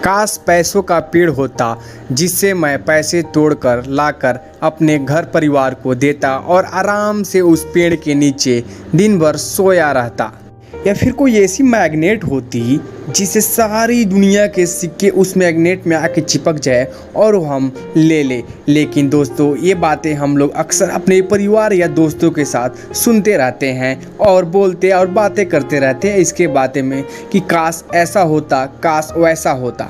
काश पैसों का पेड़ होता जिससे मैं पैसे तोड़कर लाकर अपने घर परिवार को देता और आराम से उस पेड़ के नीचे दिन भर सोया रहता। या फिर कोई ऐसी मैग्नेट होती जिसे सारी दुनिया के सिक्के उस मैग्नेट में आके चिपक जाए और वो हम ले ले। लेकिन दोस्तों, ये बातें हम लोग अक्सर अपने परिवार या दोस्तों के साथ सुनते रहते हैं और बोलते और बातें करते रहते हैं इसके बारे में कि काश ऐसा होता, काश वैसा होता।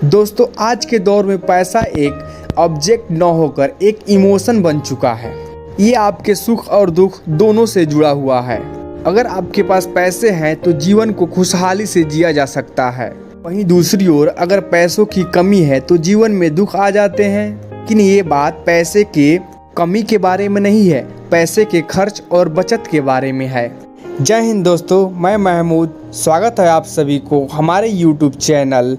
दोस्तों, आज के दौर में पैसा एक ऑब्जेक्ट न होकर एक इमोशन बन चुका है। ये आपके सुख और दुख दोनों से जुड़ा हुआ है। अगर आपके पास पैसे हैं तो जीवन को खुशहाली से जिया जा सकता है। वहीं दूसरी ओर अगर पैसों की कमी है तो जीवन में दुख आ जाते हैं। लेकिन ये बात पैसे के कमी के बारे में नहीं है, पैसे के खर्च और बचत के बारे में है। जय हिंद दोस्तों, मैं महमूद। स्वागत है आप सभी को हमारे यूट्यूब चैनल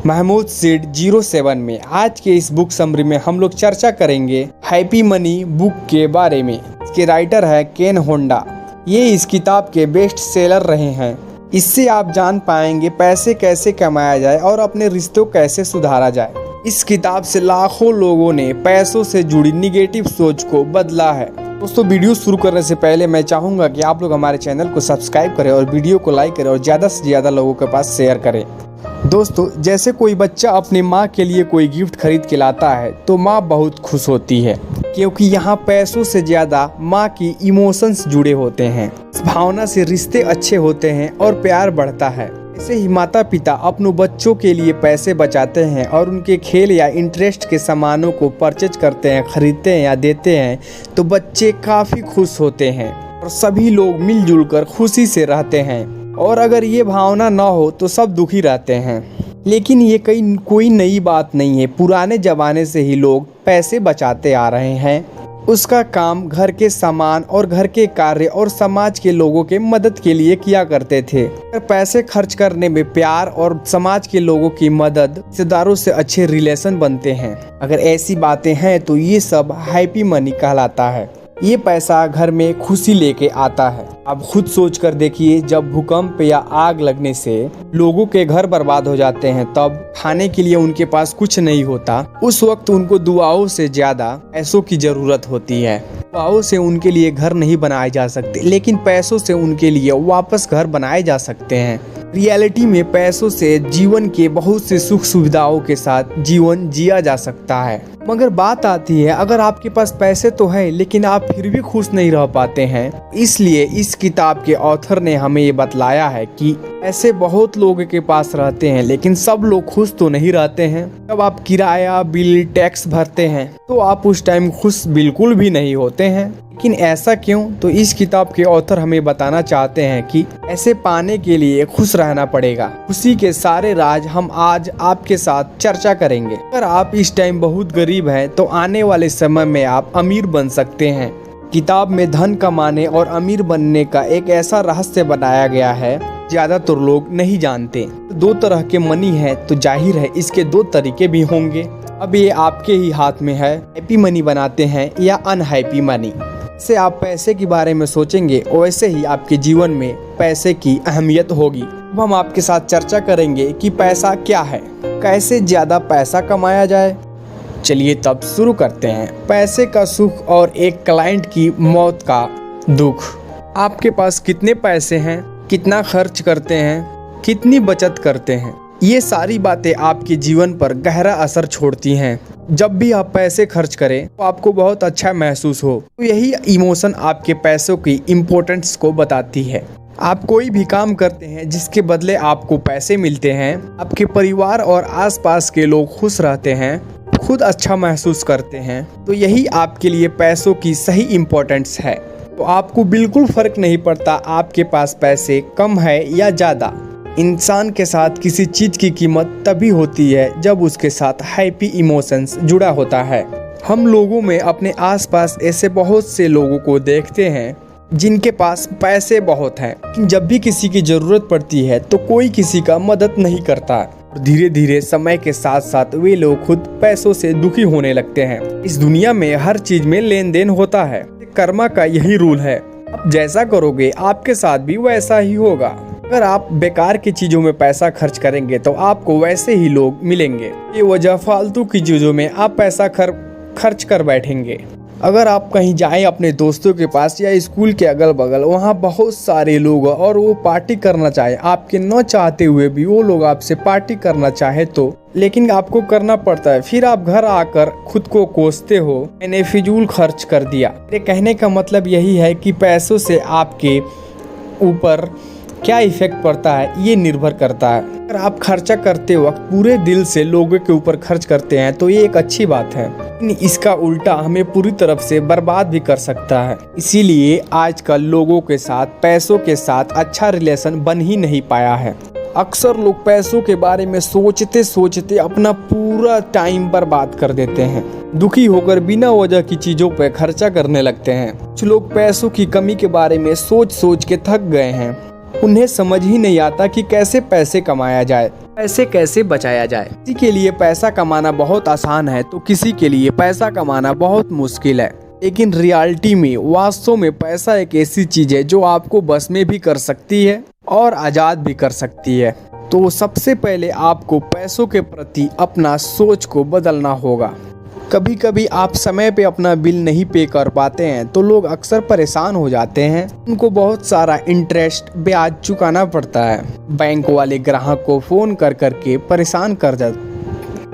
महमूद सीड 07 में। आज के इस बुक समरी में हम लोग चर्चा करेंगे हैप्पी मनी बुक के बारे में। इसके राइटर है केन होंडा। ये इस किताब के बेस्ट सेलर रहे हैं। इससे आप जान पाएंगे पैसे कैसे कमाया जाए और अपने रिश्तों कैसे सुधारा जाए। इस किताब से लाखों लोगों ने पैसों से जुड़ी निगेटिव सोच को बदला है। दोस्तों, वीडियो शुरू करने से पहले मैं चाहूँगा कि आप लोग हमारे चैनल को सब्सक्राइब करें और वीडियो को लाइक करें और ज़्यादा से ज़्यादा लोगों के पास शेयर करें। दोस्तों, जैसे कोई बच्चा अपनी माँ के लिए कोई गिफ्ट खरीद के लाता है तो माँ बहुत खुश होती है, क्योंकि यहाँ पैसों से ज़्यादा माँ की इमोशंस जुड़े होते हैं। इस भावना से रिश्ते अच्छे होते हैं और प्यार बढ़ता है। ऐसे ही माता पिता अपनों बच्चों के लिए पैसे बचाते हैं और उनके खेल या इंटरेस्ट के सामानों को परचेज करते हैं, खरीदते हैं या देते हैं तो बच्चे काफ़ी खुश होते हैं और सभी लोग मिलजुल कर खुशी से रहते हैं। और अगर ये भावना ना हो तो सब दुखी रहते हैं। लेकिन ये कोई नई बात नहीं है। पुराने ज़माने से ही लोग पैसे बचाते आ रहे हैं। उसका काम घर के सामान और घर के कार्य और समाज के लोगों के मदद के लिए किया करते थे। पैसे खर्च करने में प्यार और समाज के लोगों की मदद, रिश्तेदारों से अच्छे रिलेशन बनते हैं। अगर ऐसी बातें हैं तो ये सब हैप्पी मनी कहलाता है। ये पैसा घर में खुशी लेके आता है। आप खुद सोच कर देखिए, जब भूकंप या आग लगने से लोगों के घर बर्बाद हो जाते हैं, तब खाने के लिए उनके पास कुछ नहीं होता। उस वक्त उनको दुआओं से ज्यादा पैसों की जरूरत होती है। दुआओं से उनके लिए घर नहीं बनाए जा सकते, लेकिन पैसों से उनके लिए वापस घर बनाए जा सकते हैं। रियलिटी में पैसों से जीवन के बहुत से सुख सुविधाओं के साथ जीवन जिया जा सकता है। मगर बात आती है, अगर आपके पास पैसे तो है लेकिन आप फिर भी खुश नहीं रह पाते हैं। इसलिए इस किताब के ऑथर ने हमें ये बतलाया है कि ऐसे बहुत लोगों के पास रहते हैं लेकिन सब लोग खुश तो नहीं रहते हैं। जब आप किराया, बिल, टैक्स भरते हैं तो आप उस टाइम खुश बिल्कुल भी नहीं होते हैं। लेकिन ऐसा क्यों? तो इस किताब के ऑथर हमें बताना चाहते हैं कि ऐसे पाने के लिए खुश रहना पड़ेगा। खुशी के सारे राज हम आज आपके साथ चर्चा करेंगे। अगर आप इस टाइम बहुत गरीब हैं तो आने वाले समय में आप अमीर बन सकते हैं। किताब में धन कमाने और अमीर बनने का एक ऐसा रहस्य बनाया गया है ज्यादातर लोग नहीं जानते। दो तरह के मनी है तो जाहिर है इसके दो तरीके भी होंगे। अब ये आपके ही हाथ में है, हैप्पी मनी बनाते हैं या अनहैप्पी मनी। से आप पैसे के बारे में सोचेंगे वैसे ही आपके जीवन में पैसे की अहमियत होगी। अब हम आपके साथ चर्चा करेंगे कि पैसा क्या है, कैसे ज्यादा पैसा कमाया जाए। चलिए तब शुरू करते हैं। पैसे का सुख और एक क्लाइंट की मौत का दुख। आपके पास कितने पैसे हैं, कितना खर्च करते हैं, कितनी बचत करते हैं, ये सारी बातें आपके जीवन पर गहरा असर छोड़ती हैं। जब भी आप पैसे खर्च करें तो आपको बहुत अच्छा महसूस हो, तो यही इमोशन आपके पैसों की इम्पोर्टेंस को बताती है। आप कोई भी काम करते हैं जिसके बदले आपको पैसे मिलते हैं, आपके परिवार और आसपास के लोग खुश रहते हैं, खुद अच्छा महसूस करते हैं, तो यही आपके लिए पैसों की सही इम्पोर्टेंस है। तो आपको बिल्कुल फर्क नहीं पड़ता आपके पास पैसे कम है या ज़्यादा। इंसान के साथ किसी चीज़ की कीमत तभी होती है जब उसके साथ हैप्पी इमोशंस जुड़ा होता है। हम लोगों में अपने आसपास ऐसे बहुत से लोगों को देखते हैं जिनके पास पैसे बहुत हैं, लेकिन जब भी किसी की ज़रूरत पड़ती है तो कोई किसी का मदद नहीं करता। धीरे धीरे समय के साथ साथ वे लोग खुद पैसों से दुखी होने लगते हैं। इस दुनिया में हर चीज में लेन देन होता है। कर्मा का यही रूल है, आप जैसा करोगे आपके साथ भी वैसा ही होगा। अगर आप बेकार की चीज़ों में पैसा खर्च करेंगे तो आपको वैसे ही लोग मिलेंगे। ये वजह फालतू की चीज़ों में आप पैसा खर्च कर बैठेंगे। अगर आप कहीं जाएं अपने दोस्तों के पास या स्कूल के अगल बगल, वहाँ बहुत सारे लोग और वो पार्टी करना चाहे, आपके न चाहते हुए भी वो लोग आपसे पार्टी करना चाहे तो, लेकिन आपको करना पड़ता है। फिर आप घर आकर खुद को कोसते हो, मैंने फिजूल खर्च कर दिया। मेरे कहने का मतलब यही है कि पैसों से आपके ऊपर क्या इफेक्ट पड़ता है ये निर्भर करता है। अगर आप खर्चा करते वक्त पूरे दिल से लोगों के ऊपर खर्च करते हैं तो ये एक अच्छी बात है, लेकिन इसका उल्टा हमें पूरी तरफ से बर्बाद भी कर सकता है। इसीलिए आजकल लोगों के साथ पैसों के साथ अच्छा रिलेशन बन ही नहीं पाया है। अक्सर लोग पैसों के बारे में सोचते सोचते अपना पूरा टाइम बर्बाद कर देते हैं। दुखी होकर बिना वजह की चीजों पर खर्चा करने लगते हैं। कुछ लोग पैसों की कमी के बारे में सोच सोच के थक गए हैं। उन्हें समझ ही नहीं आता कि कैसे पैसे कमाया जाए, पैसे कैसे बचाया जाए। किसी के लिए पैसा कमाना बहुत आसान है तो किसी के लिए पैसा कमाना बहुत मुश्किल है। लेकिन रियलिटी में वास्तव में पैसा एक ऐसी चीज है जो आपको बस में भी कर सकती है और आज़ाद भी कर सकती है। तो सबसे पहले आपको पैसों के प्रति अपना सोच को बदलना होगा। कभी कभी आप समय पे अपना बिल नहीं पे कर पाते हैं तो लोग अक्सर परेशान हो जाते हैं। उनको बहुत सारा इंटरेस्ट ब्याज चुकाना पड़ता है। बैंक वाले ग्राहक को फ़ोन कर करके परेशान कर जाते,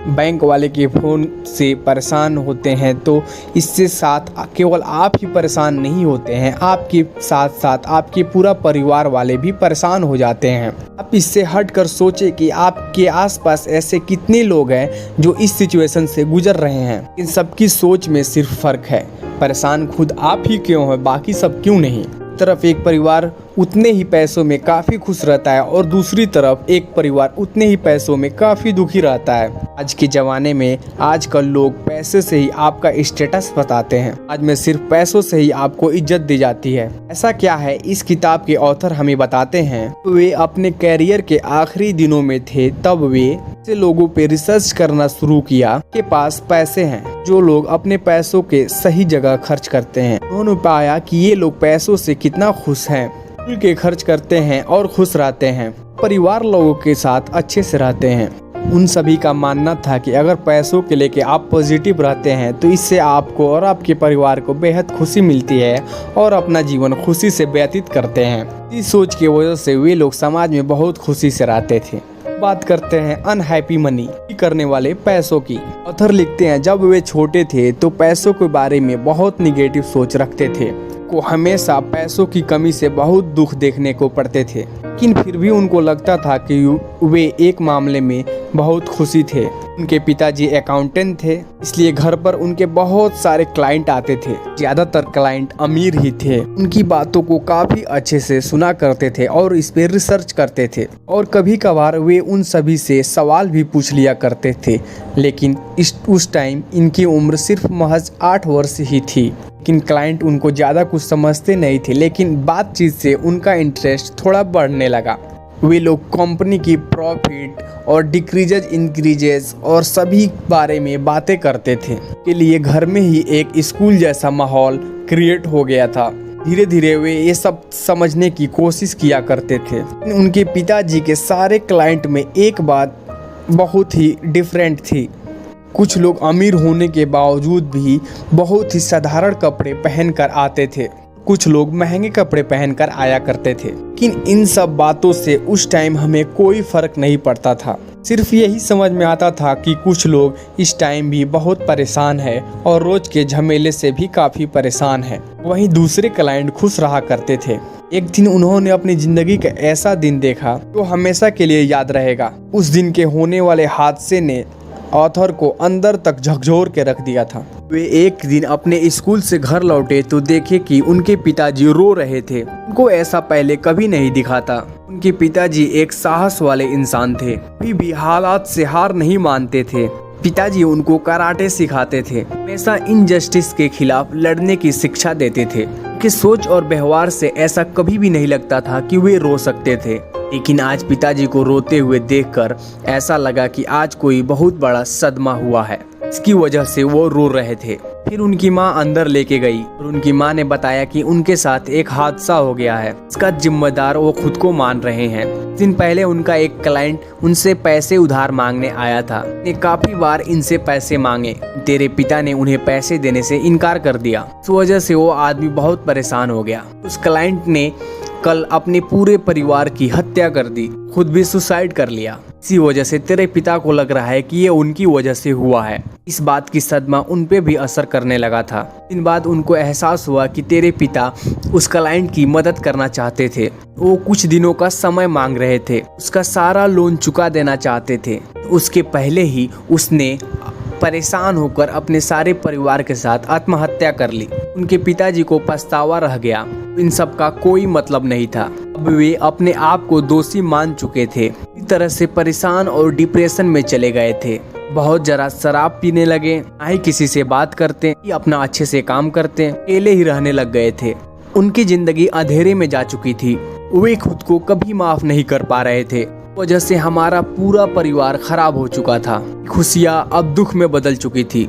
बैंक वाले के फ़ोन से परेशान होते हैं। तो इससे साथ केवल आप ही परेशान नहीं होते हैं, आपके साथ साथ आपके पूरा परिवार वाले भी परेशान हो जाते हैं। आप इससे हटकर सोचें कि आपके आसपास ऐसे कितने लोग हैं जो इस सिचुएशन से गुजर रहे हैं। इन सबकी सोच में सिर्फ फ़र्क है, परेशान खुद आप ही क्यों है, बाकी सब क्यों नहीं। तरफ एक परिवार उतने ही पैसों में काफ़ी खुश रहता है और दूसरी तरफ एक परिवार उतने ही पैसों में काफ़ी दुखी रहता है। आज के ज़माने में आजकल लोग पैसे से ही आपका स्टेटस बताते हैं। आज में सिर्फ पैसों से ही आपको इज्जत दी जाती है। ऐसा क्या है, इस किताब के ऑथर हमें बताते हैं। वे अपने कैरियर के आखिरी दिनों में थे तब वे ऐसे लोगों पे रिसर्च करना शुरू किया के पास पैसे हैं, जो लोग अपने पैसों के सही जगह खर्च करते हैं। उन्होंने पाया कि ये लोग पैसों से कितना खुश हैं, खुल के खर्च करते हैं और खुश रहते हैं, परिवार लोगों के साथ अच्छे से रहते हैं। उन सभी का मानना था कि अगर पैसों के लेके आप पॉजिटिव रहते हैं तो इससे आपको और आपके परिवार को बेहद खुशी मिलती है और अपना जीवन खुशी से व्यतीत करते हैं। इस सोच की वजह से वे लोग समाज में बहुत खुशी से रहते थे। बात करते हैं अनहैप्पी मनी करने वाले पैसों की। ऑथर लिखते हैं, जब वे छोटे थे तो पैसों के बारे में बहुत निगेटिव सोच रखते थे। को हमेशा पैसों की कमी से बहुत दुख देखने को पड़ते थे, लेकिन फिर भी उनको लगता था कि वे एक मामले में बहुत खुशी थे। उनके पिताजी अकाउंटेंट थे, इसलिए घर पर उनके बहुत सारे क्लाइंट आते थे। ज्यादातर क्लाइंट अमीर ही थे। उनकी बातों को काफी अच्छे से सुना करते थे और इस पे रिसर्च करते थे और कभी कभार वे उन सभी से सवाल भी पूछ लिया करते थे। लेकिन उस टाइम इनकी उम्र सिर्फ महज 8 वर्ष ही थी। लेकिन क्लाइंट उनको ज़्यादा कुछ समझते नहीं थे, लेकिन बातचीत से उनका इंटरेस्ट थोड़ा बढ़ने लगा। वे लोग कंपनी की प्रॉफिट और डिक्रीजेज इंक्रीजेज और सभी बारे में बातें करते थे। के लिए घर में ही एक स्कूल जैसा माहौल क्रिएट हो गया था। धीरे धीरे वे ये सब समझने की कोशिश किया करते थे। उनके पिताजी के सारे क्लाइंट में एक बात बहुत ही डिफरेंट थी। कुछ लोग अमीर होने के बावजूद भी बहुत ही साधारण कपड़े पहनकर आते थे, कुछ लोग महंगे कपड़े पहनकर आया करते थे। लेकिन इन सब बातों से उस टाइम हमें कोई फर्क नहीं पड़ता था। सिर्फ यही समझ में आता था कि कुछ लोग इस टाइम भी बहुत परेशान है और रोज के झमेले से भी काफी परेशान है। वहीं दूसरे क्लाइंट खुश रहा करते थे। एक दिन उन्होंने अपनी जिंदगी का ऐसा दिन देखा जो हमेशा के लिए याद रहेगा। उस दिन के होने वाले हादसे ने ऑथर को अंदर तक झकझोर के रख दिया था। वे एक दिन अपने स्कूल से घर लौटे तो देखे कि उनके पिताजी रो रहे थे। उनको ऐसा पहले कभी नहीं दिखा था। उनके पिताजी एक साहस वाले इंसान थे, कभी भी हालात से हार नहीं मानते थे। पिताजी उनको कराटे सिखाते थे, हमेशा इनजस्टिस के खिलाफ लड़ने की शिक्षा देते थे। उनके सोच और व्यवहार से ऐसा कभी भी नहीं लगता था कि वे रो सकते थे। लेकिन आज पिताजी को रोते हुए देखकर ऐसा लगा कि आज कोई बहुत बड़ा सदमा हुआ है। इसकी वजह से वो रो रहे थे। फिर उनकी माँ अंदर लेके गई और उनकी माँ ने बताया कि उनके साथ एक हादसा हो गया है। इसका जिम्मेदार वो खुद को मान रहे हैं। दिन पहले उनका एक क्लाइंट उनसे पैसे उधार मांगने आया था। ने काफी बार इनसे पैसे मांगे। तेरे पिता ने उन्हें पैसे देने से इनकार कर दिया। इस वजह से वो आदमी बहुत परेशान हो गया। उस क्लाइंट ने कल अपने पूरे परिवार की हत्या कर दी, खुद भी सुसाइड कर लिया। इसी वजह से तेरे पिता को लग रहा है कि ये उनकी वजह से हुआ है। इस बात की सदमा उन पे भी असर करने लगा था। दिन बाद उनको एहसास हुआ कि तेरे पिता उस क्लाइंट की मदद करना चाहते थे। वो कुछ दिनों का समय मांग रहे थे, उसका सारा लोन चुका देना चाहते थे। उसके पहले ही उसने परेशान होकर अपने सारे परिवार के साथ आत्महत्या कर ली। उनके पिताजी को पछतावा रह गया। इन सब का कोई मतलब नहीं था। अब वे अपने आप को दोषी मान चुके थे। इस तरह से परेशान और डिप्रेशन में चले गए थे। बहुत जरा शराब पीने लगे, ना ही किसी से बात करते, अपना अच्छे से काम करते, अकेले ही रहने लग गए थे। उनकी जिंदगी अंधेरे में जा चुकी थी। वे खुद को कभी माफ नहीं कर पा रहे थे। वजह से हमारा पूरा परिवार खराब हो चुका था। खुशियाँ अब दुख में बदल चुकी थी।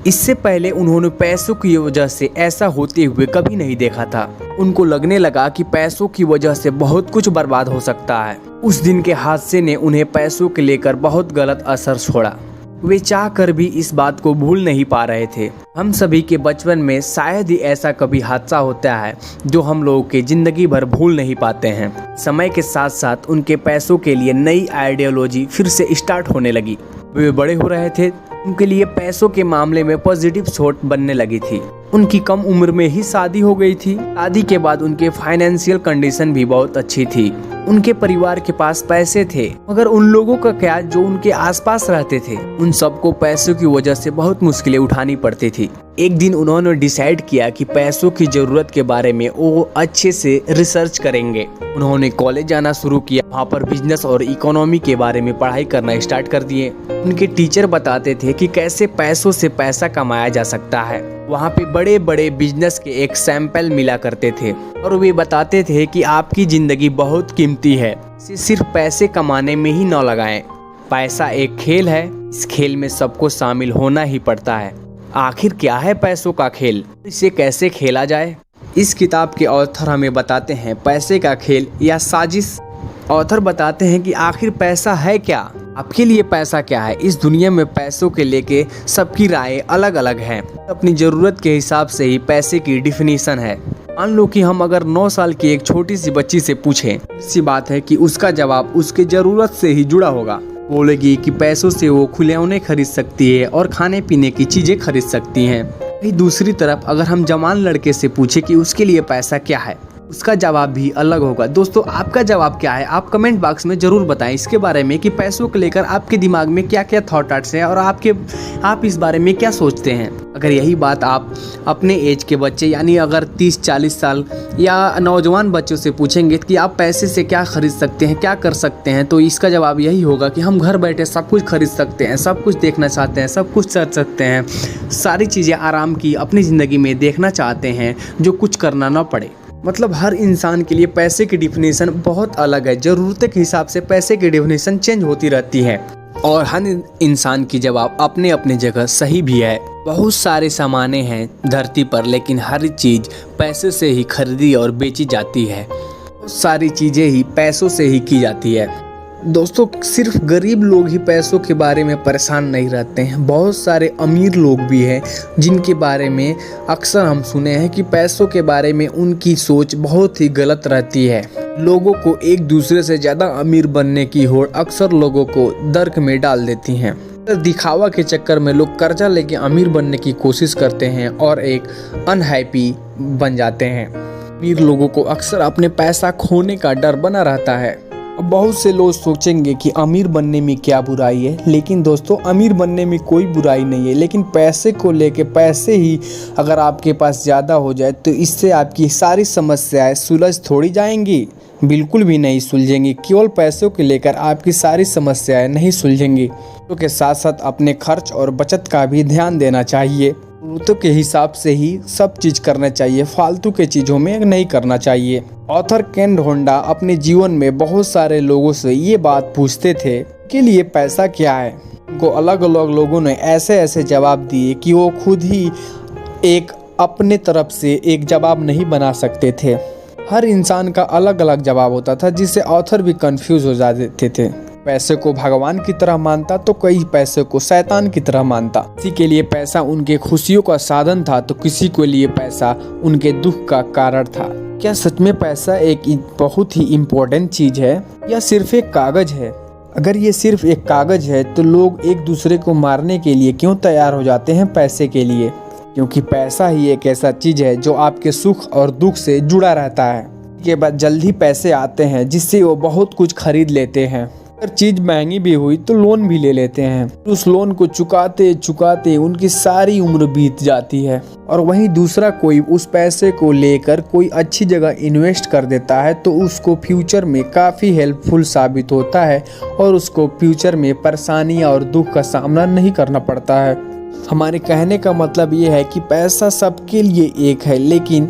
इससे पहले उन्होंने पैसों की वजह से ऐसा होते हुए कभी नहीं देखा था। उनको लगने लगा कि पैसों की वजह से बहुत कुछ बर्बाद हो सकता है। उस दिन के हादसे ने उन्हें पैसों के लेकर बहुत गलत असर छोड़ा। वे चाह कर भी इस बात को भूल नहीं पा रहे थे। हम सभी के बचपन में शायद ही ऐसा कभी हादसा होता है जो हम लोगों के जिंदगी भर भूल नहीं पाते हैं। समय के साथ साथ उनके पैसों के लिए नई आइडियोलॉजी फिर से स्टार्ट होने लगी। वे बड़े हो रहे थे, उनके लिए पैसों के मामले में पॉजिटिव सोच बनने लगी थी। उनकी कम उम्र में ही शादी हो गई थी। शादी के बाद उनके फाइनेंशियल कंडीशन भी बहुत अच्छी थी। उनके परिवार के पास पैसे थे, मगर उन लोगों का क्या जो उनके आसपास रहते थे, उन सबको पैसों की वजह से बहुत मुश्किलें उठानी पड़ती थी। एक दिन उन्होंने डिसाइड किया कि पैसों की जरूरत के बारे में वो अच्छे से रिसर्च करेंगे। उन्होंने कॉलेज जाना शुरू किया। वहाँ पर बिजनेस और इकोनॉमी के बारे में पढ़ाई करना स्टार्ट कर दिए। उनके टीचर बताते थे कि कैसे पैसों से पैसा कमाया जा सकता है। वहाँ पे बड़े बड़े बिजनेस के एक सैंपल मिला करते थे और वे बताते थे कि आपकी जिंदगी बहुत कीमती है, इसे सिर्फ पैसे कमाने में ही न लगाएं। पैसा एक खेल है, इस खेल में सबको शामिल होना ही पड़ता है। आखिर क्या है पैसों का खेल, इसे कैसे खेला जाए? इस किताब के ऑथर हमें बताते हैं पैसे का खेल या साजिश। ऑथर बताते हैं कि आखिर पैसा है क्या, आपके लिए पैसा क्या है। इस दुनिया में पैसों के लेके सबकी राय अलग अलग है। अपनी ज़रूरत के हिसाब से ही पैसे की डिफिनीशन है। मान लो कि हम अगर 9 साल की एक छोटी सी बच्ची से पूछें, सी बात है कि उसका जवाब उसके ज़रूरत से ही जुड़ा होगा। बोलेगी कि पैसों से वो खिलौने खरीद सकती है और खाने पीने की चीज़ें खरीद सकती हैं। वहीं दूसरी तरफ अगर हम जवान लड़के से पूछे कि उसके लिए पैसा क्या है, उसका जवाब भी अलग होगा। दोस्तों, आपका जवाब क्या है? आप कमेंट बॉक्स में ज़रूर बताएं इसके बारे में कि पैसों को लेकर आपके दिमाग में क्या क्या थॉट्स हैं और आप इस बारे में क्या सोचते हैं। अगर यही बात आप अपने एज के बच्चे यानी अगर 30-40 साल या नौजवान बच्चों से पूछेंगे कि आप पैसे से क्या खरीद सकते हैं, क्या कर सकते हैं, तो इसका जवाब यही होगा कि हम घर बैठे सब कुछ खरीद सकते हैं, सब कुछ देखना चाहते हैं, सब कुछ कर सकते हैं, सारी चीज़ें आराम की अपनी ज़िंदगी में देखना चाहते हैं जो कुछ करना ना पड़े। मतलब हर इंसान के लिए पैसे की डिफिनीशन बहुत अलग है। ज़रूरत के हिसाब से पैसे की डिफिनीशन चेंज होती रहती है और हर इंसान की जवाब अपने अपने जगह सही भी है। बहुत सारे सामानें हैं धरती पर, लेकिन हर चीज़ पैसे से ही खरीदी और बेची जाती है। बहुत सारी चीज़ें ही पैसों से ही की जाती है। दोस्तों, सिर्फ गरीब लोग ही पैसों के बारे में परेशान नहीं रहते हैं। बहुत सारे अमीर लोग भी हैं जिनके बारे में अक्सर हम सुने हैं कि पैसों के बारे में उनकी सोच बहुत ही गलत रहती है। लोगों को एक दूसरे से ज़्यादा अमीर बनने की होड़ अक्सर लोगों को दर्क में डाल देती हैं। दिखावा के चक्कर में लोग कर्जा लेके अमीर बनने की कोशिश करते हैं और एक अनहैप्पी बन जाते हैं। अमीर लोगों को अक्सर अपने पैसा खोने का डर बना रहता है। बहुत से लोग सोचेंगे कि अमीर बनने में क्या बुराई है, लेकिन दोस्तों अमीर बनने में कोई बुराई नहीं है। लेकिन पैसे को लेके, पैसे ही अगर आपके पास ज़्यादा हो जाए तो इससे आपकी सारी समस्याएं सुलझ थोड़ी जाएंगी, बिल्कुल भी नहीं सुलझेंगी। केवल पैसों को लेकर आपकी सारी समस्याएं नहीं सुलझेंगी। तो के साथ साथ अपने खर्च और बचत का भी ध्यान देना चाहिए। ज़रूरतों के हिसाब से ही सब चीज़ करना चाहिए, फालतू के चीज़ों में नहीं करना चाहिए। ऑथर केन होंडा अपने जीवन में बहुत सारे लोगों से ये बात पूछते थे कि लिए पैसा क्या है। उनको अलग अलग लोगों ने ऐसे ऐसे जवाब दिए कि वो खुद ही एक अपने तरफ से एक जवाब नहीं बना सकते थे। हर इंसान का अलग अलग जवाब होता था, जिससे ऑथर भी कंफ्यूज हो जाते थे। पैसे को भगवान की तरह मानता तो कई पैसे को शैतान की तरह मानता। किसी के लिए पैसा उनके खुशियों का साधन था तो किसी के लिए पैसा उनके दुख का कारण था। क्या सच में पैसा एक बहुत ही इम्पोर्टेंट चीज है या सिर्फ एक कागज है? अगर ये सिर्फ एक कागज है तो लोग एक दूसरे को मारने के लिए क्यों तैयार हो जाते हैं पैसे के लिए? क्योंकि पैसा ही एक ऐसा चीज है जो आपके सुख और दुख से जुड़ा रहता है। के बाद जल्दी पैसे आते हैं जिससे वो बहुत कुछ खरीद लेते हैं। अगर चीज महंगी भी हुई तो लोन भी ले लेते हैं। उस लोन को चुकाते चुकाते उनकी सारी उम्र बीत जाती है। और वहीं दूसरा कोई उस पैसे को लेकर कोई अच्छी जगह इन्वेस्ट कर देता है तो उसको फ्यूचर में काफ़ी हेल्पफुल साबित होता है और उसको फ्यूचर में परेशानियां और दुख का सामना नहीं करना पड़ता है। हमारे कहने का मतलब ये है कि पैसा सबके लिए एक है, लेकिन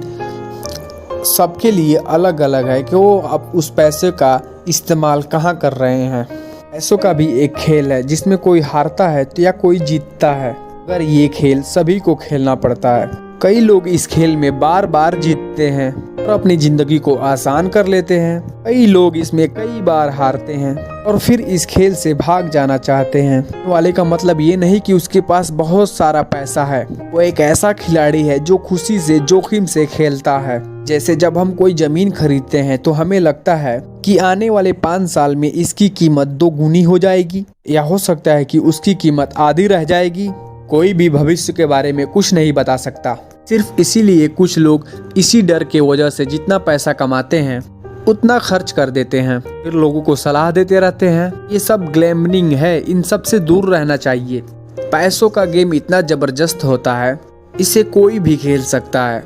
सबके लिए अलग अलग है कि वो अब उस पैसे का इस्तेमाल कहाँ कर रहे हैं। पैसों का भी एक खेल है जिसमें कोई हारता है तो या कोई जीतता है। अगर ये खेल सभी को खेलना पड़ता है। कई लोग इस खेल में बार बार जीतते हैं और अपनी जिंदगी को आसान कर लेते हैं। कई लोग इसमें कई बार हारते हैं और फिर इस खेल से भाग जाना चाहते हैं। वाले का मतलब ये नहीं कि उसके पास बहुत सारा पैसा है। वो एक ऐसा खिलाड़ी है जो खुशी से जोखिम से खेलता है। जैसे जब हम कोई जमीन खरीदते हैं तो हमें लगता है कि आने वाले 5 साल में इसकी कीमत 2 गुनी हो जाएगी, या हो सकता है कि उसकी कीमत आधी रह जाएगी। कोई भी भविष्य के बारे में कुछ नहीं बता सकता। सिर्फ इसीलिए कुछ लोग इसी डर के वजह से जितना पैसा कमाते हैं उतना खर्च कर देते हैं, फिर लोगों को सलाह देते रहते हैं। ये सब ग्लैमरिंग है, इन सब से दूर रहना चाहिए। पैसों का गेम इतना जबरदस्त होता है, इसे कोई भी खेल सकता है।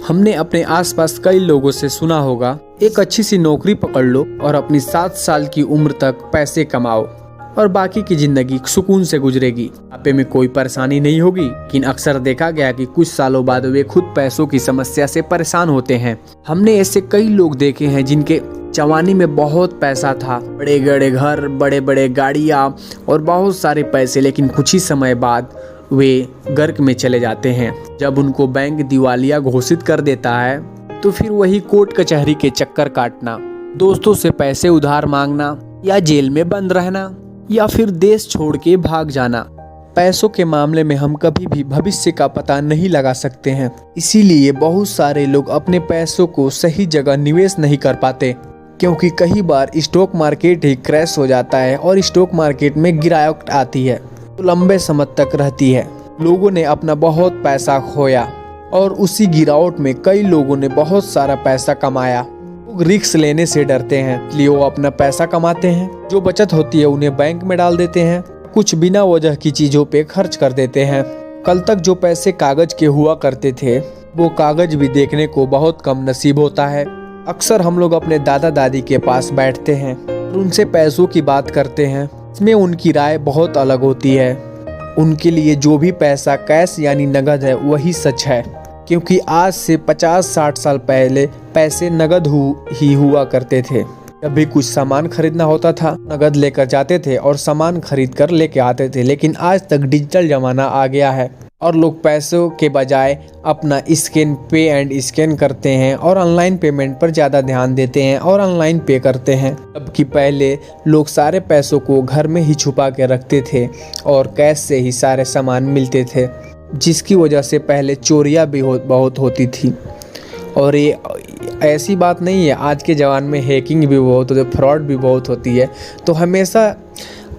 हमने अपने आसपास कई लोगों से सुना होगा, एक अच्छी सी नौकरी पकड़ लो और अपनी 7 साल की उम्र तक पैसे कमाओ और बाकी की जिंदगी सुकून से गुजरेगी, आपे में कोई परेशानी नहीं होगी। लेकिन अक्सर देखा गया कि कुछ सालों बाद वे खुद पैसों की समस्या से परेशान होते हैं। हमने ऐसे कई लोग देखे हैं जिनके जवानी में बहुत पैसा था, बड़े बड़े घर, बड़े बड़े गाड़ियाँ और बहुत सारे पैसे, लेकिन कुछ ही समय बाद वे गर्क में चले जाते हैं। जब उनको बैंक दिवालिया घोषित कर देता है तो फिर वही कोर्ट कचहरी के चक्कर काटना, दोस्तों से पैसे उधार मांगना, या जेल में बंद रहना, या फिर देश छोड़ के भाग जाना। पैसों के मामले में हम कभी भी भविष्य का पता नहीं लगा सकते हैं। इसीलिए बहुत सारे लोग अपने पैसों को सही जगह निवेश नहीं कर पाते, क्योंकि कई बार स्टॉक मार्केट ही क्रैश हो जाता है और स्टॉक मार्केट में गिरावट आती है तो लंबे समय तक रहती है। लोगों ने अपना बहुत पैसा खोया और उसी गिरावट में कई लोगों ने बहुत सारा पैसा कमाया। लोग रिस्क लेने से डरते हैं, इसलिए वो अपना पैसा कमाते हैं। जो बचत होती है उन्हें बैंक में डाल देते हैं, कुछ बिना वजह की चीजों पे खर्च कर देते हैं। कल तक जो पैसे कागज के हुआ करते थे वो कागज भी देखने को बहुत कम नसीब होता है। अक्सर हम लोग अपने दादा दादी के पास बैठते हैं और उनसे पैसों की बात करते हैं। इसमें उनकी राय बहुत अलग होती है। उनके लिए जो भी पैसा कैश यानी नगद है वही सच है, क्योंकि आज से 50-60 साल पहले पैसे नगद ही हुआ करते थे। जब भी कुछ सामान खरीदना होता था नगद लेकर जाते थे और सामान खरीद कर लेके आते थे। लेकिन आज तक डिजिटल जमाना आ गया है और लोग पैसों के बजाय अपना स्कैन पे एंड स्कैन करते हैं और ऑनलाइन पेमेंट पर ज़्यादा ध्यान देते हैं और ऑनलाइन पे करते हैं। जबकि पहले लोग सारे पैसों को घर में ही छुपा के रखते थे और कैश से ही सारे सामान मिलते थे, जिसकी वजह से पहले चोरियां भी बहुत होती थी। और ये ऐसी बात नहीं है, आज के ज़माने में हैकिंग भी बहुत होती है, फ्रॉड भी बहुत होती है। तो हमेशा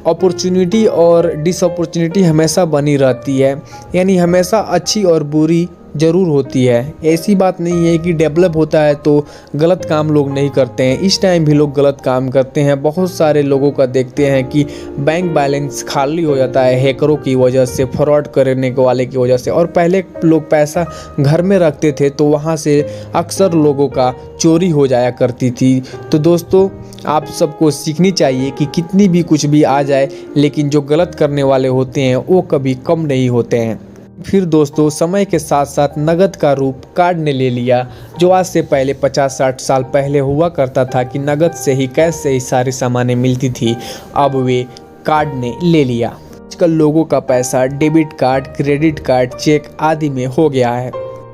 अपॉर्चुनिटी और डिसअपॉर्चुनिटी हमेशा बनी रहती है, यानी हमेशा अच्छी और बुरी ज़रूर होती है। ऐसी बात नहीं है कि डेवलप होता है तो गलत काम लोग नहीं करते हैं, इस टाइम भी लोग गलत काम करते हैं। बहुत सारे लोगों का देखते हैं कि बैंक बैलेंस खाली हो जाता है हैकरों की वजह से, फ्रॉड करने वाले की वजह से। और पहले लोग पैसा घर में रखते थे तो वहाँ से अक्सर लोगों का चोरी हो जाया करती थी। तो दोस्तों आप सबको सीखनी चाहिए कि कितनी भी कुछ भी आ जाए, लेकिन जो गलत करने वाले होते हैं वो कभी कम नहीं होते हैं। फिर दोस्तों समय के साथ साथ नगद का रूप कार्ड ने ले लिया, जो आज से पहले 50-60 साल पहले हुआ करता था कि नगद से ही कैश से ही सारी सामानें मिलती थी, अब वे कार्ड ने ले लिया। आजकल लोगों का पैसा debit card, credit card, cheque आदि में हो गया है।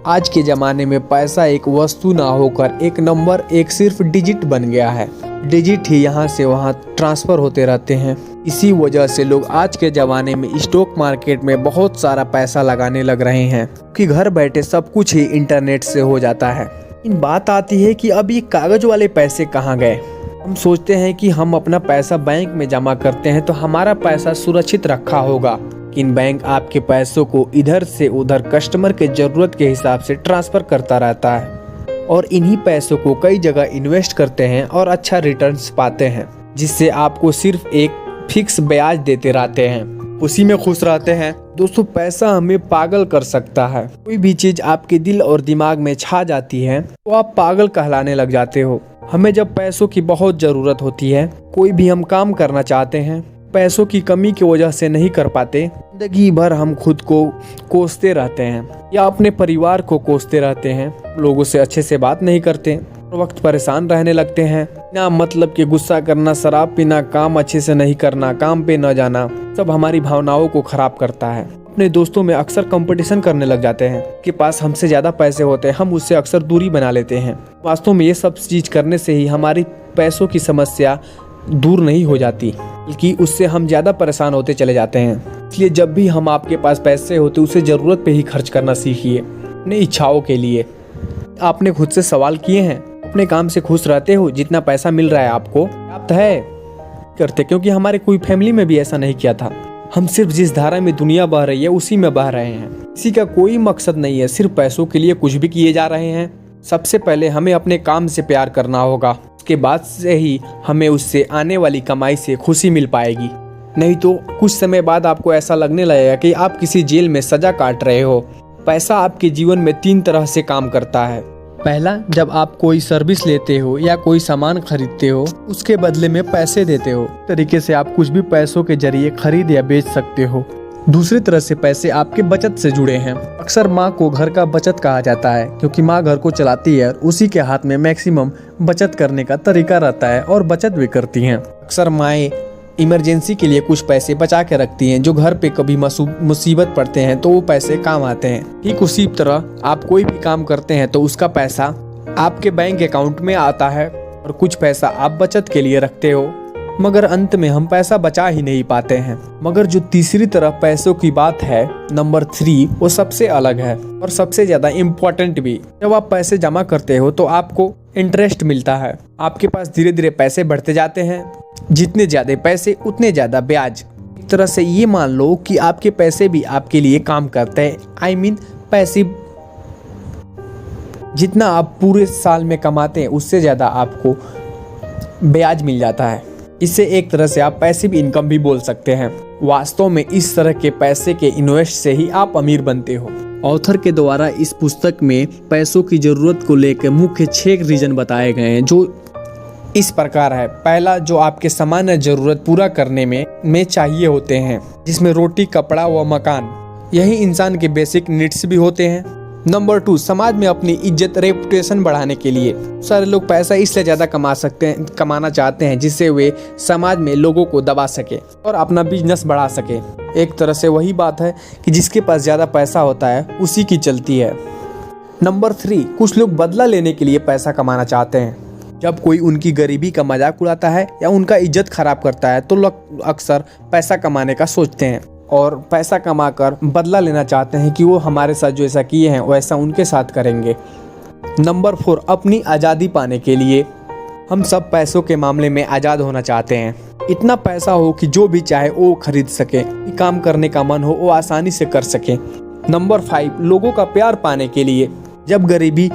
आज के ज़माने में पैसा एक वस्तु ना होकर एक नंबर, एक सिर्फ डिजिट बन गया है। डिजिट ही यहाँ से वहाँ ट्रांसफ़र होते रहते हैं। इसी वजह से लोग आज के ज़माने में स्टॉक मार्केट में बहुत सारा पैसा लगाने लग रहे हैं कि घर बैठे सब कुछ ही इंटरनेट से हो जाता है। इन बात आती है कि अब ये कागज़ वाले पैसे कहाँ गए। हम सोचते हैं कि हम अपना पैसा बैंक में जमा करते हैं तो हमारा पैसा सुरक्षित रखा होगा, लेकिन बैंक आपके पैसों को इधर से उधर कस्टमर के ज़रूरत के हिसाब से ट्रांसफ़र करता रहता है और इन्हीं पैसों को कई जगह इन्वेस्ट करते हैं और अच्छा रिटर्न्स पाते हैं, जिससे आपको सिर्फ एक फिक्स ब्याज देते रहते हैं, उसी में खुश रहते हैं। दोस्तों, पैसा हमें पागल कर सकता है। कोई भी चीज़ आपके दिल और दिमाग में छा जाती है तो आप पागल कहलाने लग जाते हो। हमें जब पैसों की बहुत ज़रूरत होती है, कोई भी हम काम करना चाहते हैं, पैसों की कमी की वजह से नहीं कर पाते, जिंदगी भर हम खुद को कोसते रहते हैं या अपने परिवार को कोसते रहते हैं, लोगों से अच्छे से बात नहीं करते, वक्त परेशान रहने लगते हैं, ना मतलब कि गुस्सा करना, शराब पीना, काम अच्छे से नहीं करना, काम पे न जाना, सब हमारी भावनाओं को खराब करता है। अपने दोस्तों में अक्सर कंपटीशन करने लग जाते हैं कि पास हमसे ज़्यादा पैसे होते हैं, हम उससे अक्सर दूरी बना लेते हैं। वास्तव में ये सब चीज़ करने से ही हमारी पैसों की समस्या दूर नहीं हो जाती, बल्कि उससे हम ज़्यादा परेशान होते चले जाते हैं। इसलिए जब भी हम आपके पास पैसे होते उसे ज़रूरत पे ही खर्च करना सीखिए, अपनी इच्छाओं के लिए। आपने खुद से सवाल किए हैं, अपने काम से खुश रहते हो? जितना पैसा मिल रहा है आपको पर्याप्त है करते? क्योंकि हमारे कोई फैमिली में भी ऐसा नहीं किया था। हम सिर्फ जिस धारा में दुनिया बह रही है उसी में बह रहे हैं। किसी का कोई मकसद नहीं है, सिर्फ पैसों के लिए कुछ भी किए जा रहे हैं। सबसे पहले हमें अपने काम से प्यार करना होगा, उसके बाद से ही हमें उससे आने वाली कमाई से खुशी मिल पाएगी। नहीं तो कुछ समय बाद आपको ऐसा लगने लगेगा कि आप किसी जेल में सजा काट रहे हो। पैसा आपके जीवन में 3 तरह से काम करता है। पहला, जब आप कोई सर्विस लेते हो या कोई सामान खरीदते हो, उसके बदले में पैसे देते हो। तरीके से आप कुछ भी पैसों के जरिए खरीद या बेच सकते हो। दूसरी तरह से पैसे आपके बचत से जुड़े हैं। अक्सर माँ को घर का बचत कहा जाता है, क्योंकि माँ घर को चलाती है और उसी के हाथ में मैक्सिमम बचत करने का तरीका रहता है और बचत भी करती हैं। अक्सर माएँ इमरजेंसी के लिए कुछ पैसे बचा के रखती हैं, जो घर पे कभी मुसीबत पड़ते हैं तो वो पैसे काम आते हैं। ठीक उसी तरह आप कोई भी काम करते हैं तो उसका पैसा आपके बैंक अकाउंट में आता है और कुछ पैसा आप बचत के लिए रखते हो, मगर अंत में हम पैसा बचा ही नहीं पाते हैं। मगर जो तीसरी तरफ पैसों की बात है, नंबर 3, वो सबसे अलग है और सबसे ज्यादा इम्पोर्टेंट भी। जब आप पैसे जमा करते हो तो आपको इंटरेस्ट मिलता है। आपके पास धीरे धीरे पैसे बढ़ते जाते हैं, जितने ज्यादा पैसे उतने ज्यादा ब्याज। एक तरह से ये मान लो कि आपके पैसे भी आपके लिए काम करते हैं। I mean, पैसे जितना आप पूरे साल में कमाते हैं उससे ज्यादा आपको ब्याज मिल जाता है। इससे एक तरह से आप पैसिव इनकम भी बोल सकते हैं। वास्तव में इस तरह के पैसे के इन्वेस्ट से ही आप अमीर बनते हो। ऑथर के द्वारा इस पुस्तक में पैसों की जरूरत को लेकर मुख्य 6 रीजन बताए गए हैं, जो इस प्रकार है। पहला, जो आपके सामान्य जरूरत पूरा करने में चाहिए होते हैं, जिसमें रोटी, कपड़ा व मकान, यही इंसान के बेसिक नीड्स भी होते हैं। नंबर 2, समाज में अपनी इज्जत, रेपुटेशन बढ़ाने के लिए। सारे लोग पैसा इसलिए ज़्यादा कमाना चाहते हैं जिससे वे समाज में लोगों को दबा सके और अपना बिजनेस बढ़ा सके। एक तरह से वही बात है कि जिसके पास ज़्यादा पैसा होता है उसी की चलती है। नंबर 3, कुछ लोग बदला लेने के लिए पैसा कमाना चाहते हैं। जब कोई उनकी गरीबी का मजाक उड़ाता है या उनका इज्जत खराब करता है तो लोग अक्सर पैसा कमाने का सोचते हैं और पैसा कमाकर बदला लेना चाहते हैं कि वो हमारे साथ जो ऐसा किए हैं वैसा उनके साथ करेंगे। नंबर 4, अपनी आज़ादी पाने के लिए। हम सब पैसों के मामले में आज़ाद होना चाहते हैं। इतना पैसा हो कि जो भी चाहे वो खरीद सके, काम करने का मन हो वो आसानी से कर सके। नंबर 5, लोगों का प्यार पाने के लिए। जब गरीबी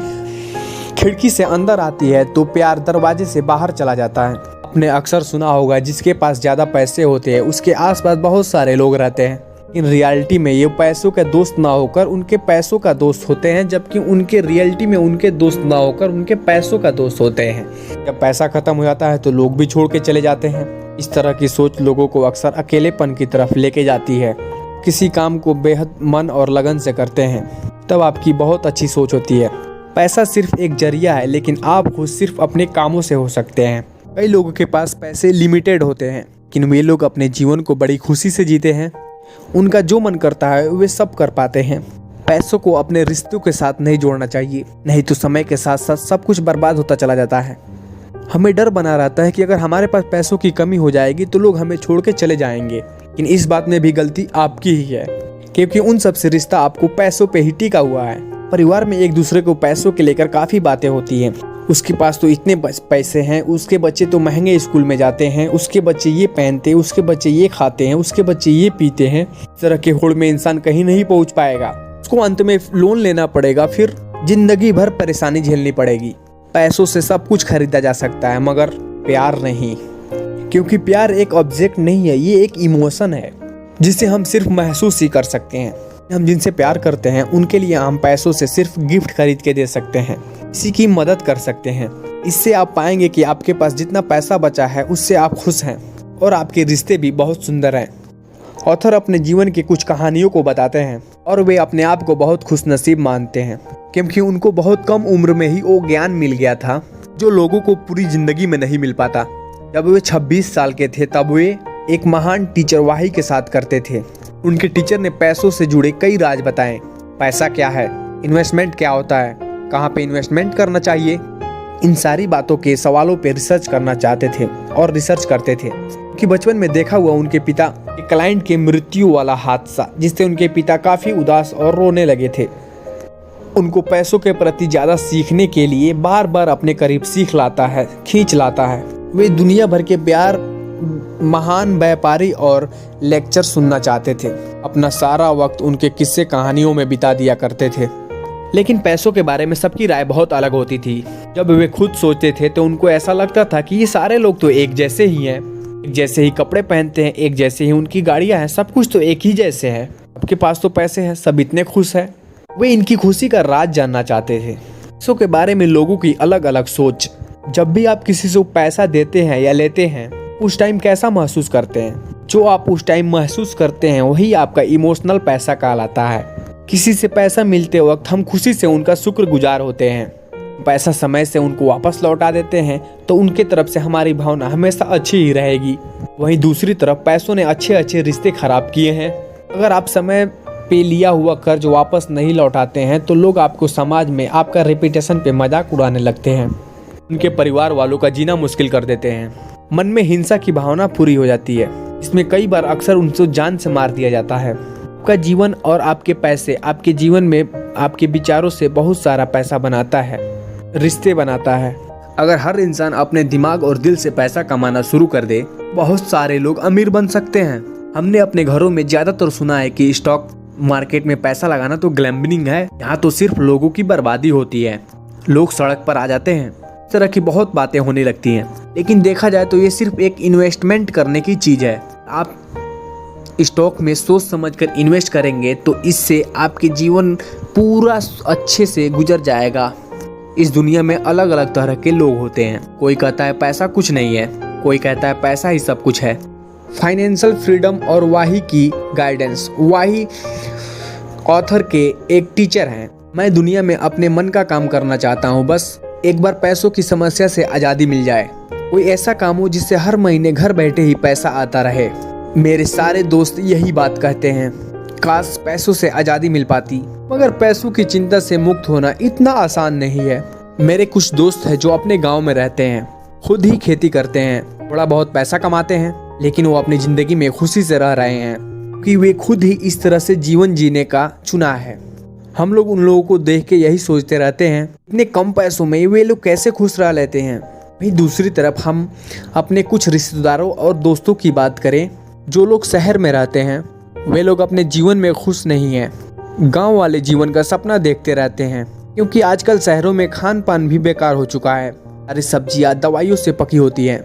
खिड़की से अंदर आती है तो प्यार दरवाजे से बाहर चला जाता है। आपने अक्सर सुना होगा, जिसके पास ज़्यादा पैसे होते हैं उसके आसपास बहुत सारे लोग रहते हैं। इन रियलिटी में ये पैसों के दोस्त ना होकर उनके पैसों का दोस्त होते हैं, जबकि उनके रियलिटी में उनके दोस्त ना होकर उनके पैसों का दोस्त होते हैं। जब पैसा खत्म हो जाता है तो लोग भी छोड़ के चले जाते हैं। इस तरह की सोच लोगों को अक्सर अकेलेपन की तरफ लेके जाती है। किसी काम को बेहद मन और लगन से करते हैं तब आपकी बहुत अच्छी सोच होती है। पैसा सिर्फ एक जरिया है, लेकिन आप खुद सिर्फ अपने कामों से हो सकते हैं। कई लोगों के पास पैसे लिमिटेड होते हैं, लेकिन वे लोग अपने जीवन को बड़ी खुशी से जीते हैं। उनका जो मन करता है वे सब कर पाते हैं। पैसों को अपने रिश्तों के साथ नहीं जोड़ना चाहिए, नहीं तो समय के साथ साथ सब कुछ बर्बाद होता चला जाता है। हमें डर बना रहता है कि अगर हमारे पास पैसों की कमी हो जाएगी तो लोग हमें छोड़ के चले जाएंगे, लेकिन इस बात में भी गलती आपकी ही है, क्योंकि उन सब से रिश्ता आपको पैसों पे ही टिका हुआ है। परिवार में एक दूसरे को पैसों के लेकर काफ़ी बातें होती हैं। उसके पास तो इतने पैसे हैं, उसके बच्चे तो महंगे स्कूल में जाते हैं, उसके बच्चे ये पहनते हैं, उसके बच्चे ये खाते हैं, उसके बच्चे ये पीते हैं। इस तरह के होड़ में इंसान कहीं नहीं पहुंच पाएगा। उसको अंत में लोन लेना पड़ेगा, फिर जिंदगी भर परेशानी झेलनी पड़ेगी। पैसों से सब कुछ खरीदा जा सकता है मगर प्यार नहीं, क्योंकि प्यार एक ऑब्जेक्ट नहीं है, ये एक इमोशन है जिसे हम सिर्फ महसूस ही कर सकते हैं। हम जिनसे प्यार करते हैं उनके लिए हम पैसों से सिर्फ गिफ्ट खरीद के दे सकते हैं, किसी की मदद कर सकते हैं। इससे आप पाएंगे कि आपके पास जितना पैसा बचा है उससे आप खुश हैं और आपके रिश्ते भी बहुत सुंदर हैं। ऑथर अपने जीवन की कुछ कहानियों को बताते हैं और वे अपने आप को बहुत खुशनसीब मानते हैं, क्योंकि उनको बहुत कम उम्र में ही वो ज्ञान मिल गया था जो लोगों को पूरी जिंदगी में नहीं मिल पाता। जब वे 26 साल के थे तब वे एक महान टीचर वाही के साथ करते थे। उनके टीचर ने पैसों से जुड़े कई राज बताए। पैसा क्या है, इन्वेस्टमेंट क्या होता है, कहाँ पे इन्वेस्टमेंट करना चाहिए, इन सारी बातों के सवालों पे रिसर्च करना चाहते थे और रिसर्च करते थे। कि बचपन में देखा हुआ उनके पिता के क्लाइंट के मृत्यु वाला हादसा, जिससे उनके पिता काफ़ी उदास और रोने लगे थे। उनको पैसों के प्रति ज़्यादा सीखने के लिए बार बार अपने करीब खींच लाता है। वे दुनिया भर के प्यार महान व्यापारी और लेक्चर सुनना चाहते थे। अपना सारा वक्त उनके किस्से कहानियों में बिता दिया करते थे। लेकिन पैसों के बारे में सबकी राय बहुत अलग होती थी। जब वे खुद सोचते थे तो उनको ऐसा लगता था कि ये सारे लोग तो एक जैसे ही हैं, एक जैसे ही कपड़े पहनते हैं, एक जैसे ही उनकी गाड़ियां हैं, सब कुछ तो एक ही जैसे है। सबके पास तो पैसे हैं, सब इतने खुश हैं। वे इनकी खुशी का राज जानना चाहते थे। पैसों के बारे में लोगों की अलग अलग सोच। जब भी आप किसी से पैसा देते हैं या लेते हैं, उस टाइम कैसा महसूस करते हैं? जो आप उस टाइम महसूस करते हैं वही आपका इमोशनल पैसा कहलाता है। किसी से पैसा मिलते वक्त हम खुशी से उनका शुक्रगुजार होते हैं। पैसा समय से उनको वापस लौटा देते हैं तो उनके तरफ से हमारी भावना हमेशा अच्छी ही रहेगी। वहीं दूसरी तरफ पैसों ने अच्छे अच्छे रिश्ते खराब किए हैं। अगर आप समय पे लिया हुआ कर्ज वापस नहीं लौटाते हैं तो लोग आपको समाज में आपका रेपुटेशन पे मजाक उड़ाने लगते हैं। उनके परिवार वालों का जीना मुश्किल कर देते हैं। मन में हिंसा की भावना पूरी हो जाती है। इसमें कई बार अक्सर उनको जान से मार दिया जाता है। आपका जीवन और आपके पैसे आपके जीवन में आपके विचारों से बहुत सारा पैसा बनाता है, रिश्ते बनाता है। अगर हर इंसान अपने दिमाग और दिल से पैसा कमाना शुरू कर दे, बहुत सारे लोग अमीर बन सकते हैं। हमने अपने घरों में ज्यादातर सुना है कि स्टॉक मार्केट में पैसा लगाना तो ग्लैम्बलिंग है, यहाँ तो सिर्फ लोगों की बर्बादी होती है, लोग सड़क पर आ जाते हैं। इस तरह की बहुत बातें होने लगती हैं। लेकिन देखा जाए तो ये सिर्फ एक इन्वेस्टमेंट करने की चीज है। आप स्टॉक में सोच समझकर इन्वेस्ट करेंगे तो इससे आपके जीवन पूरा अच्छे से गुजर जाएगा। इस दुनिया में अलग अलग तरह के लोग होते हैं। कोई कहता है पैसा कुछ नहीं है, कोई कहता है पैसा ही सब कुछ है। फाइनेंशियल फ्रीडम और वाही की गाइडेंस। वाही ऑथर के एक टीचर हैं। मैं दुनिया में अपने मन का काम करना चाहता हूँ, बस एक बार पैसों की समस्या से आज़ादी मिल जाए। कोई ऐसा काम हो जिससे हर महीने घर बैठे ही पैसा आता रहे। मेरे सारे दोस्त यही बात कहते हैं, काश पैसों से आज़ादी मिल पाती, मगर पैसों की चिंता से मुक्त होना इतना आसान नहीं है। मेरे कुछ दोस्त हैं जो अपने गांव में रहते हैं, खुद ही खेती करते हैं, थोड़ा बहुत पैसा कमाते हैं, लेकिन वो अपनी ज़िंदगी में खुशी से रह रहे हैं क्योंकि वे खुद ही इस तरह से जीवन जीने का चुना है। हम लोग उन लोगों को देख के यही सोचते रहते हैं, इतने कम पैसों में वे लोग कैसे खुश रह लेते हैं। वहीं दूसरी तरफ हम अपने कुछ रिश्तेदारों और दोस्तों की बात करें जो लोग शहर में रहते हैं, वे लोग अपने जीवन में खुश नहीं हैं। गांव वाले जीवन का सपना देखते रहते हैं, क्योंकि आजकल शहरों में खान पान भी बेकार हो चुका है। सारी सब्जियां दवाइयों से पकी होती हैं,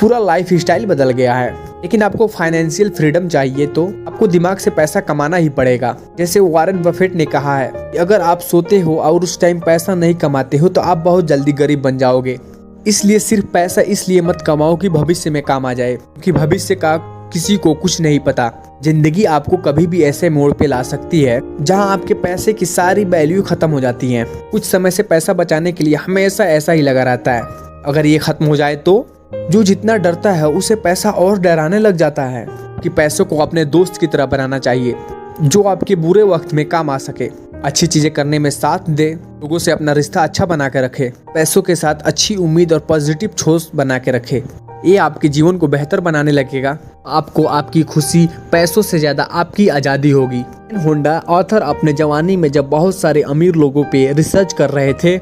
पूरा लाइफ स्टाइल बदल गया है। लेकिन आपको फाइनेंशियल फ्रीडम चाहिए तो आपको दिमाग से पैसा कमाना ही पड़ेगा। जैसे वॉरेन बफेट ने कहा है कि अगर आप सोते हो और उस टाइम पैसा नहीं कमाते हो तो आप बहुत जल्दी गरीब बन जाओगे। इसलिए सिर्फ पैसा इसलिए मत कमाओ कि भविष्य में काम आ जाए, क्योंकि भविष्य का किसी को कुछ नहीं पता। जिंदगी आपको कभी भी ऐसे मोड़ पे ला सकती है जहां आपके पैसे की सारी वैल्यू खत्म हो जाती है। कुछ समय से पैसा बचाने के लिए हमेशा ऐसा ही लगा रहता है, अगर ये खत्म हो जाए तो जो जितना डरता है उसे पैसा और डराने लग जाता है। कि पैसों को अपने दोस्त की तरह बनाना चाहिए, जो आपके बुरे वक्त में काम आ सके, अच्छी चीजें करने में साथ दे, लोगों से अपना रिश्ता अच्छा बना के रखे, पैसों के साथ अच्छी उम्मीद और पॉजिटिव सोच बना के रखे। ये आपके जीवन को बेहतर बनाने लगेगा। आपको आपकी खुशी पैसों से ज्यादा आपकी आज़ादी होगी। होंडा ऑथर अपने जवानी में जब बहुत सारे अमीर लोगों पे रिसर्च कर रहे थे,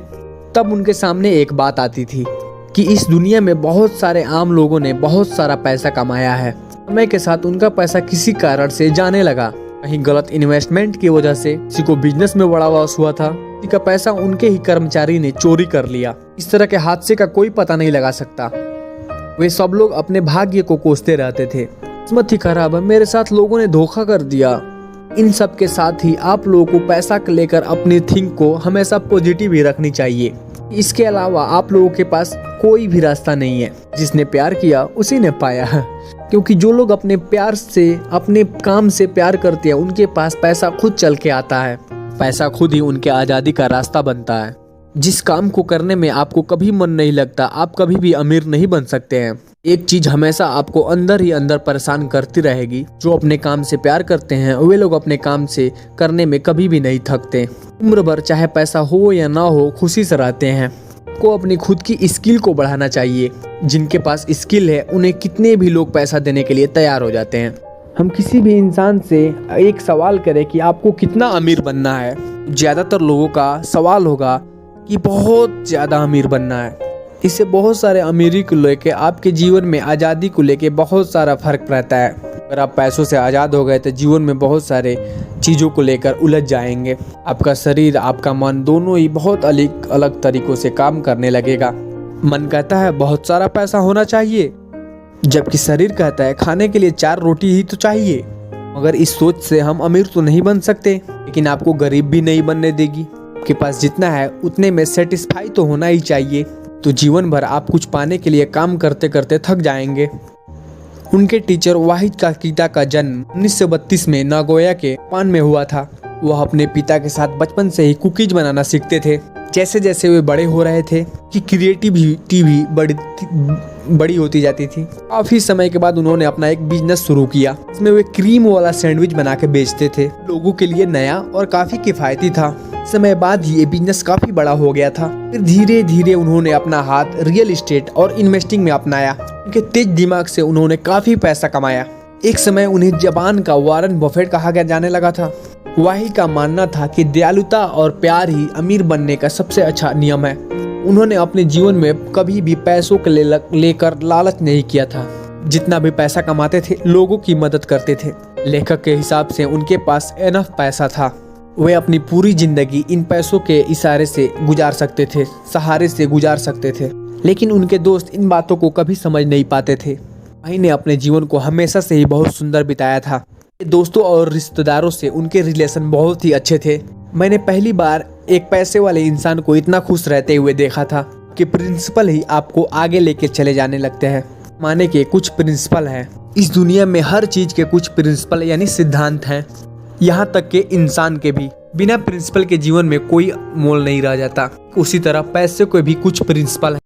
तब उनके सामने एक बात आती थी कि इस दुनिया में बहुत सारे आम लोगों ने बहुत सारा पैसा कमाया है। समय के साथ उनका पैसा किसी कारण से जाने लगा, कहीं गलत इन्वेस्टमेंट की वजह से, किसी को बिजनेस में बड़ा लॉस हुआ था, किसी का पैसा उनके ही कर्मचारी ने चोरी कर लिया। इस तरह के हादसे का कोई पता नहीं लगा सकता। वे सब लोग अपने भाग्य को कोसते रहते थे। किस्मत ही खराब है, मेरे साथ लोगों ने धोखा कर दिया। इन सब के साथ ही आप लोगों को पैसा लेकर अपनी थिंक को हमेशा पॉजिटिव ही रखनी चाहिए। इसके अलावा आप लोगों के पास कोई भी रास्ता नहीं है। जिसने प्यार किया उसी ने पाया है, क्योंकि जो लोग अपने प्यार से, अपने काम से प्यार करते हैं, उनके पास पैसा खुद चल के आता है। पैसा खुद ही उनके आज़ादी का रास्ता बनता है। जिस काम को करने में आपको कभी मन नहीं लगता, आप कभी भी अमीर नहीं बन सकते हैं। एक चीज हमेशा आपको अंदर ही अंदर परेशान करती रहेगी। जो अपने काम से प्यार करते हैं वे लोग अपने काम से करने में कभी भी नहीं थकते। उम्र भर चाहे पैसा हो या ना हो, खुशी से रहते हैं। को अपनी खुद की स्किल को बढ़ाना चाहिए। जिनके पास स्किल है उन्हें कितने भी लोग पैसा देने के लिए तैयार हो जाते हैं। हम किसी भी इंसान से एक सवाल करें कि आपको कितना अमीर बनना है, ज्यादातर लोगों का सवाल होगा कि बहुत ज़्यादा अमीर बनना है। इससे बहुत सारे अमीरी को लेके आपके जीवन में आज़ादी को लेके बहुत सारा फर्क रहता है। अगर आप पैसों से आज़ाद हो गए तो जीवन में बहुत सारे चीज़ों को लेकर उलझ जाएंगे। आपका शरीर, आपका मन दोनों ही बहुत अलग अलग तरीक़ों से काम करने लगेगा। मन कहता है बहुत सारा पैसा होना चाहिए, जबकि शरीर कहता है खाने के लिए 4 रोटी ही तो चाहिए। मगर इस सोच से हम अमीर तो नहीं बन सकते, लेकिन आपको गरीब भी नहीं बनने देगी। आपके पास जितना है उतने में सेटिस्फाई तो होना ही चाहिए। तो जीवन भर आप कुछ पाने के लिए काम करते करते थक जाएंगे। उनके टीचर वाहिद काकीता का जन्म 1932 में नागोया के जापान में हुआ था। वह अपने पिता के साथ बचपन से ही कुकीज बनाना सीखते थे। जैसे जैसे वे बड़े हो रहे थे कि क्रिएटिविटी भी बड़ी होती जाती थी। काफी समय के बाद उन्होंने अपना एक बिजनेस शुरू किया। इसमें वे क्रीम वाला सैंडविच बना के बेचते थे। लोगों के लिए नया और काफी किफायती था। समय बाद ही ये बिजनेस काफी बड़ा हो गया था। फिर धीरे धीरे उन्होंने अपना हाथ रियल एस्टेट और इन्वेस्टिंग में अपनाया। उनके तेज दिमाग से उन्होंने काफी पैसा कमाया। एक समय उन्हें जापान का वॉरेन बफेट कहा जाने लगा था। वाही का मानना था कि दयालुता और प्यार ही अमीर बनने का सबसे अच्छा नियम है। उन्होंने अपने जीवन में कभी भी पैसों को लेकर लालच नहीं किया था। जितना भी पैसा कमाते थे लोगों की मदद करते थे। लेखक के हिसाब से उनके पास एनफ पैसा था। वे अपनी पूरी जिंदगी इन पैसों के इशारे से गुजार सकते थे, सहारे से गुजार सकते थे। लेकिन उनके दोस्त इन बातों को कभी समझ नहीं पाते थे। वाही ने अपने जीवन को हमेशा से ही बहुत सुंदर बिताया था। दोस्तों और रिश्तेदारों से उनके रिलेशन बहुत ही अच्छे थे। मैंने पहली बार एक पैसे वाले इंसान को इतना खुश रहते हुए देखा था कि प्रिंसिपल ही आपको आगे लेके चले जाने लगते हैं। माने के कुछ प्रिंसिपल हैं। इस दुनिया में हर चीज के कुछ प्रिंसिपल यानी सिद्धांत हैं, यहाँ तक के इंसान के भी। बिना प्रिंसिपल के जीवन में कोई मोल नहीं रह जाता। उसी तरह पैसे के भी कुछ प्रिंसिपल हैं।